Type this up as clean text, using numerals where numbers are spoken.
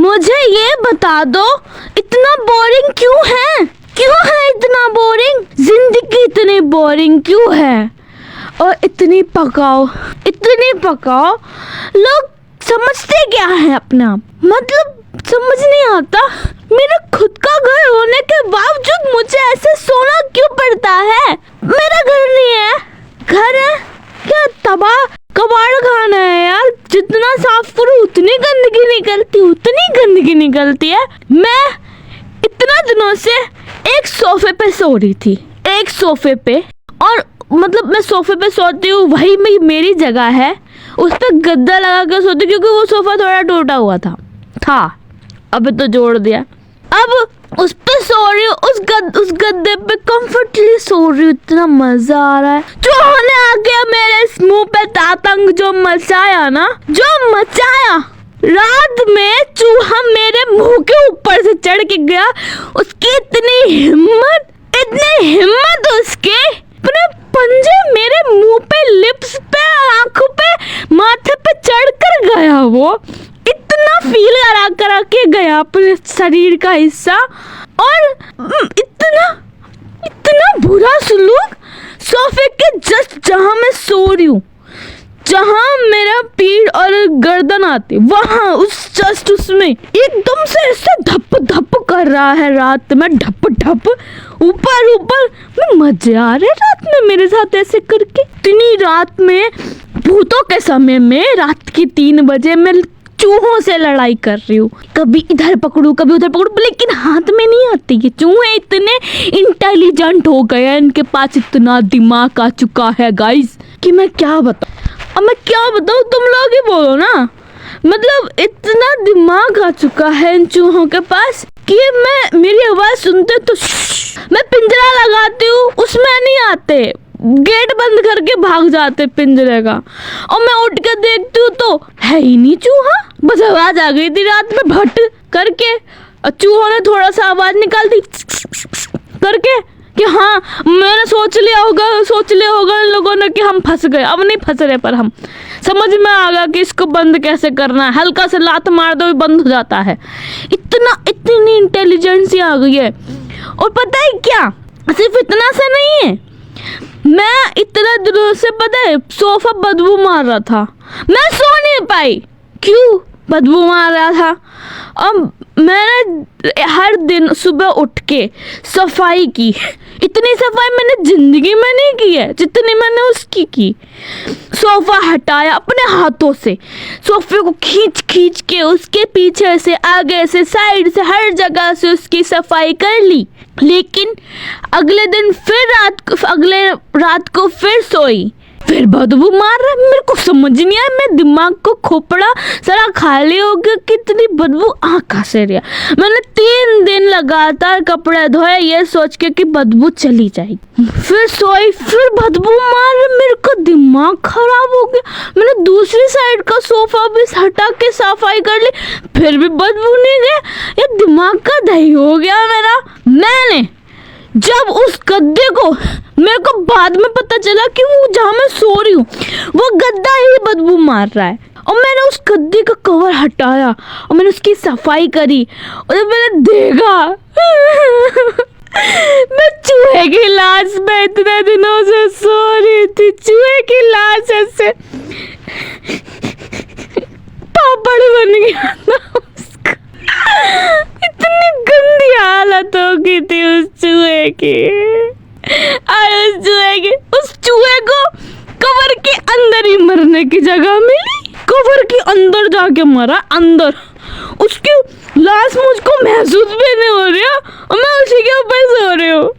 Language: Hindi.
मुझे ये बता दो, इतना बोरिंग क्यों है? क्यों है इतना बोरिंग? जिंदगी इतनी बोरिंग क्यों है? और इतनी पकाओ लोग समझते क्या है अपना? मतलब समझ नहीं आता। मेरा खुद का घर होने के बावजूद मुझे ऐसे सोना क्यों पड़ता है? मेरा घर नहीं है, घर है क्या? तबाह कबाड़ खाना है यार। जितना साफ करूं उतनी गंदगी निकलती है। मैं इतना दिनों से एक सोफे पे सो रही थी, एक सोफे पे, और मतलब मैं सोफे पे सोती हूँ, वही मेरी जगह है। उस पर गद्दा लगा कर सोती, क्योंकि वो सोफा थोड़ा टूटा हुआ था। अबे तो जोड़ दिया। अब उस पे सो रही हूँ, उस गद्दे पे कंफर्टली सो रही हूँ, इतना मजा आ रहा है। चूहों ने आके मेरे मुंह पे तातंग जो मचाया, रात में चूहा मेरे मुंह के ऊपर से चढ़ के गया। उसकी इतनी हिम्मत उसके अपने पंजे मेरे मुंह पे, लिप्स पे, आंखों पे, माथे पे चढ़ कर गया। वो इतना फील करा के गया अपने शरीर का हिस्सा, और इतना बुरा सलूक। सोफे के जस्ट जहां मैं सो रही हूँ, जहां मेरा पीठ और गर्दन आती, वहां उसमें एकदम से ऐसे धप धप कर रहा है। रात में ढप ऊपर मजे आ रहे रात में मेरे साथ ऐसे करके। इतनी रात में, भूतों के समय में, रात के 3 बजे मैं चूहों से लड़ाई कर रही हूँ। कभी इधर पकड़ू, कभी उधर पकड़ू, लेकिन हाथ में नहीं आती। ये चूहे इतने इंटेलिजेंट हो गए हैं, इनके पास इतना दिमाग आ चुका है गाइस, कि मैं क्या बताऊँ। अब मैं क्या बताऊँ, तुम लोग ही बोलो ना। मतलब इतना दिमाग आ चुका है इन चूहों के पास कि मेरी आवाज सुनते तो मैं पिंजरा लगाती हूँ, उसमें नहीं आते, गेट बंद करके भाग जाते पिंजरे का। और मैं उठ कर देखती हूँ तो है ही नहीं चूहा। बस आवाज आ गई थी रात में भट करके, चूहों ने थोड़ा सा आवाज निकाल दी करके कि हाँ, मैंने सोच लिया होगा इन लोगों ने कि हम फंस गए। अब नहीं फंस रहे, पर हम समझ में आ गया कि इसको बंद कैसे करना है। हल्का से लात मार दो बंद हो जाता है। इतनी इंटेलिजेंसी आ गई है। और पता है क्या, सिर्फ इतना से नहीं है, मैं इतना दिनों से, पता है, सोफा बदबू मार रहा था, मैं सो नहीं पाई। क्यों बदबू मार रहा था? अब मैंने हर दिन सुबह उठ के सफाई की। इतनी सफाई मैंने जिंदगी में नहीं की है जितनी मैंने उसकी की। सोफा हटाया अपने हाथों से, सोफे को खींच के उसके पीछे से, आगे से, साइड से, हर जगह से उसकी सफाई कर ली। लेकिन अगले रात को फिर सोई, फिर बदबू मार रहा। मेरे को समझ नहीं आया, मैं दिमाग को खोपड़ा सारा खाली हो गया, कितनी बदबू कहाँ से रहा। मैंने 3 दिन लगातार कपड़े धोए ये सोच के कि बदबू चली जाएगी। फिर सोई, फिर बदबू मार रहा। मेरे को दिमाग खराब हो गया। मैंने दूसरी साइड का सोफा भी हटा के सफाई कर ली, फिर भी बदबू नहीं गया। ये दिमाग का दही हो गया मेरा। मैंने जब उस गद्दे को, मेरे को बाद में पता चला कि वो जहाँ मैं सो रही हूँ वो गद्दा ही बदबू मार रहा है। और मैंने उस गद्दे का कवर हटाया और मैंने उसकी सफाई करी, और जब मैंने देखा मैं चूहे की लाश में इतने दिनों से सो रही थी, चूहे की लाश ऐसे पापड़ बन गया था उसका। इतनी गंदी हालत हो गई थी उस चूहे की। और उस चूहे को कवर के अंदर ही मरने की जगह मिली। कवर के अंदर जाके मरा, अंदर। उसकी लाश मुझको महसूस भी नहीं हो रही है और मैं उसी के ऊपर सो रही हूँ।